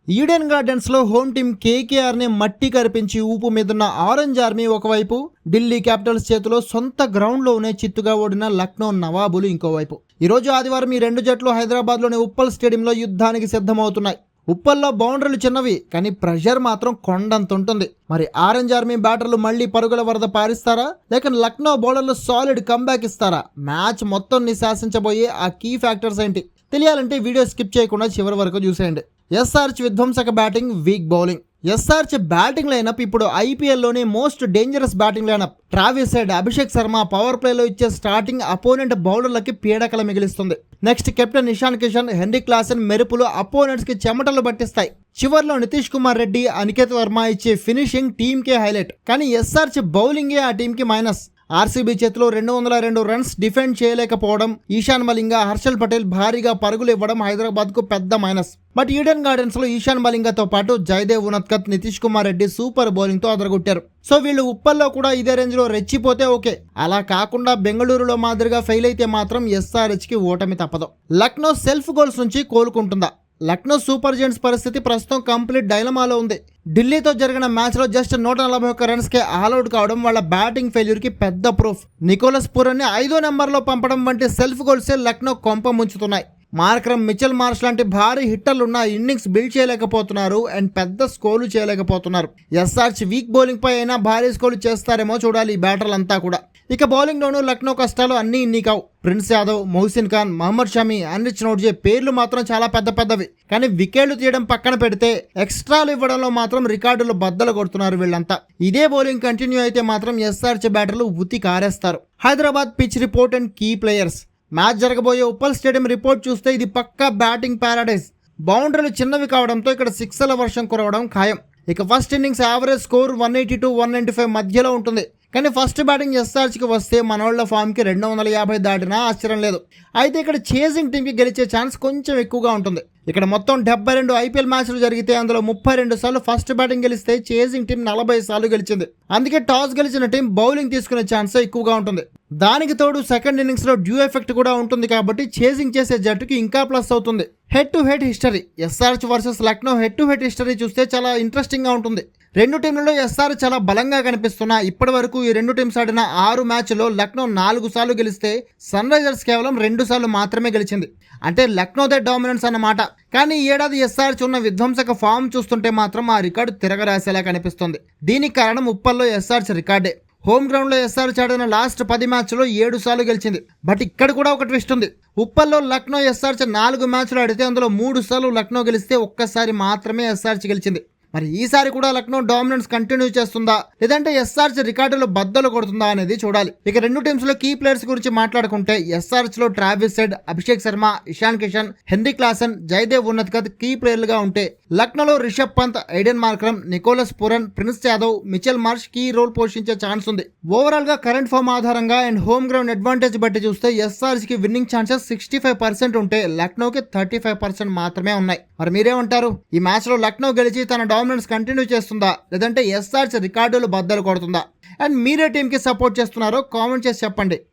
Eden gardens లో home team KKR ని మట్టి కరిపించి ఊపు మీదున్న ఆరెంజ్ ఆర్మీ ఒకవైపు, ఢిల్లీ క్యాపిటల్స్ చేతిలో సొంత గ్రౌండ్ లోనే చిత్తుగా ఓడిన లక్నో నవాబులు ఇంకోవైపు. ఈ రోజు ఆదివారం ఈ రెండు జట్లు హైదరాబాద్ లోని ఉప్పల్ స్టేడియంలో యుద్ధానికి సిద్ధమవుతున్నాయి. ఉప్పల్లో బౌండరీలు చిన్నవి, కానీ ప్రెషర్ మాత్రం కొండంత ఉంటుంది. మరి ఆరెంజ్ ఆర్మీ బ్యాటర్లు మళ్లీ పరుగుల వరద పారిస్తారా, లేక లక్నో బౌలర్లు సాలిడ్ కంబ్యాక్ ఇస్తారా? మ్యాచ్ మొత్తం శాసించబోయే ఆ కీ ఫ్యాక్టర్స్ ఏంటి తెలియాలంటే వీడియో స్కిప్ చేయకుండా చివరి వరకు చూసేయండి. ఎస్ఆర్హెచ్ విధ్వంసక batting, weak bowling. SRH batting lineup ఇప్పుడు ఐపీఎల్లోనే most dangerous batting lineup. Travis Head, Abhishek Sharma power ప్లేలో ఇచ్చే స్టార్టింగ్ అపోనెంట్ బౌలర్లకి పీడకల మిగిలిస్తుంది. Next captain Ishan Kishan, Henry Klaasen మెరుపులు అపోనెంట్స్ కి చెమటలు పట్టిస్తాయి. చివర్లో నితీష్ కుమార్ రెడ్డి, అనికేత్ వర్మ ఇచ్చే ఫినిషింగ్ టీంకే హైలైట్. కానీ ఎస్ఆర్హెచ్ బౌలింగే ఆ టీంకి మైనస్. ఆర్సీబీ చేతిలో 202 రన్స్ డిఫెండ్ చేయలేకపోవడం, ఈశాన్ మలింగా, హర్షల్ పటేల్ భారీగా పరుగులు ఇవ్వడం హైదరాబాద్ కు పెద్ద మైనస్. బట్ ఈడెన్ గార్డెన్స్ లో ఈశాన్ మలింగాతో పాటు జయదేవ్ ఉన్నత్కత్, నితీష్ కుమార్ రెడ్డి సూపర్ బౌలింగ్ తో అదరగొట్టారు. సో వీళ్ళు ఉప్పల్లో కూడా ఇదే రేంజ్ లో రెచ్చిపోతే ఓకే. అలా కాకుండా బెంగళూరులో మాదిరిగా ఫెయిల్ అయితే మాత్రం ఎస్ఆర్హెచ్ కి ఓటమి తప్పదు. లక్నో సెల్ఫ్ గోల్స్ నుంచి కోలుకుంటుందా? లక్నో సూపర్ జెయింట్స్ పరిస్థితి ప్రస్తుతం కంప్లీట్ డైలమాలో ఉంది. ఢిల్లీతో జరిగిన మ్యాచ్ లో జస్ట్ 141 రన్స్ కే ఆల్అౌట్ కావడం వాళ్ళ బ్యాటింగ్ ఫెయిల్యూర్ కి పెద్ద ప్రూఫ్. నికోలస్ పూరన్ ని 5వ నెంబర్లో పంపడం వంటి సెల్ఫ్ గోల్సే లక్నో కొంప ముంచుతున్నాయి. మార్క్రమ్, మిచెల్ మార్ష్ లాంటి భారీ హిట్టర్లున్న ఇన్నింగ్స్ బిల్డ్ చేయలేకపోతున్నారు అండ్ పెద్ద స్కోర్లు చేయలేకపోతున్నారు. ఎస్ఆర్హెచ్ వీక్ బౌలింగ్ పై అయినా భారీ స్కోర్లు చేస్తారేమో చూడాలి ఈ బ్యాటర్లంతా కూడా. ఇక బౌలింగ్ లోనూ లక్నో కష్టాలు అన్నీ ఇన్ని కావు. ప్రిన్స్ యాదవ్, మొహసిన్ ఖాన్, మహమ్మద్ షమి, అన్రిచ్ నోడ్జే పేర్లు మాత్రం చాలా పెద్దవి. కానీ వికెట్లు తీయడం పక్కన పెడితే ఎక్స్ట్రాలు ఇవ్వడంలో మాత్రం రికార్డులు బద్దలు కొడుతున్నారు వీళ్ళంతా. ఇదే బౌలింగ్ కంటిన్యూ అయితే మాత్రం ఎస్ఆర్హెచ్ బ్యాటర్లు ఉత్తి కారేస్తారు. Hyderabad pitch report and key players. Match జరగబోయే ఉప్పల్ స్టేడియం రిపోర్ట్ చూస్తే ఇది పక్కా బ్యాటింగ్ ప్యారడైజ్. బౌండరీలు చిన్నవి కావడంతో ఇక్కడ సిక్స్ల వర్షం కురవడం ఖాయం. ఇక first innings average score 180 to 195 మధ్యలో ఉంటుంది. కానీ ఫస్ట్ బ్యాటింగ్ ఎస్ఆర్హెచ్కి వస్తే మనోళ్ల ఫామ్కి 250 దాటినా ఆశ్చర్యం లేదు. అయితే ఇక్కడ చేజింగ్ టీంకి గెలిచే ఛాన్స్ కొంచెం ఎక్కువగా ఉంటుంది. ఇక్కడ మొత్తం 72 ఐపీఎల్ మ్యాచ్లు జరిగితే అందులో 32 సార్లు ఫస్ట్ బ్యాటింగ్ గెలిస్తే చేజింగ్ టీం 40 సార్లు గెలిచింది. అందుకే టాస్ గెలిచిన టీం బౌలింగ్ తీసుకునే ఛాన్స్ ఎక్కువగా ఉంటుంది. దానికి తోడు సెకండ్ ఇన్నింగ్స్ లో డ్యూ ఎఫెక్ట్ కూడా ఉంటుంది కాబట్టి చేజింగ్ చేసే జట్టుకి ఇంకా ప్లస్ అవుతుంది. Head to head history. SRH versus Lucknow head to head history చూస్తే చాలా ఇంట్రెస్టింగ్ గా ఉంటుంది. రెండు టీంలలో ఎస్ఆర్ చాలా బలంగా కనిపిస్తున్నా ఇప్పటి వరకు ఈ రెండు టీమ్స్ ఆడిన 6 మ్యాచ్ల్లో లక్నో 4 సార్లు గెలిస్తే సన్ రైజర్స్ కేవలం 2 సార్లు మాత్రమే గెలిచింది. అంటే లక్నోదే డామినెన్స్ అన్నమాట. కానీ ఈ ఏడాది ఎస్ఆర్హెచ్ ఉన్న విధ్వంసక ఫామ్ చూస్తుంటే మాత్రం ఆ రికార్డు తిరగరాసేలా కనిపిస్తుంది. దీనికి కారణం ఉప్పల్లో ఎస్ఆర్హెచ్ రికార్డే. హోమ్ గ్రౌండ్ లో ఎస్ఆర్హెచ్ ఆడిన లాస్ట్ 10 మ్యాచ్లో 7 సార్లు గెలిచింది. బట్ ఇక్కడ కూడా ఒక ట్విస్ట్ ఉంది. ఉప్పల్లో లక్నో ఎస్ఆర్హెచ్ 4 మ్యాచ్లు ఆడితే అందులో 3 సార్లు లక్నో గెలిస్తే ఒక్కసారి మాత్రమే ఎస్ఆర్హెచ్ గెలిచింది. మరి ఈసారి కూడా లక్నో డామినెన్స్ కంటిన్యూ చేస్తుందా, లేదంటే ఎస్ఆర్హెచ్ రికార్డులు బద్దలు కొడుతుందా అనేది చూడాలి. ఇక రెండు టీమ్స్ లో కీ ప్లేయర్స్ గురించి మాట్లాడుకుంటే ఎస్ఆర్హెచ్ లో Travis Head, Abhishek Sharma, Ishan Kishan, Henry Klaasen, Jaydev Unadkat key ప్లేయర్లుగా ఉంటే లక్నోలో Rishabh Pant, Aiden Markram, Nicholas Pooran, Prince Yadav, Mitchell Marsh key role పోషించే ఛాన్స్ ఉంది. ఓవరాల్ గా కరెంట్ ఫామ్ ఆధారంగా అండ్ హోమ్ గ్రౌండ్ అడ్వాంటేజ్ బట్టి చూస్తే ఎస్ఆర్హెచ్ కి విన్నింగ్ ఛాన్సెస్ 65% ఉంటే లక్నోకి 35% మాత్రమే ఉన్నాయి. మరి మీరేమంటారు? ఈ మ్యాచ్ లో లక్నో గెలిచి తన డామినెన్స్ కంటిన్యూ చేస్తుందా, లేదంటే ఎస్ఆర్హెచ్ రికార్డులు బద్దలు కొడుతుందా? అండ్ మీరే టీంకి సపోర్ట్ చేస్తున్నారో కామెంట్ చేసి చెప్పండి.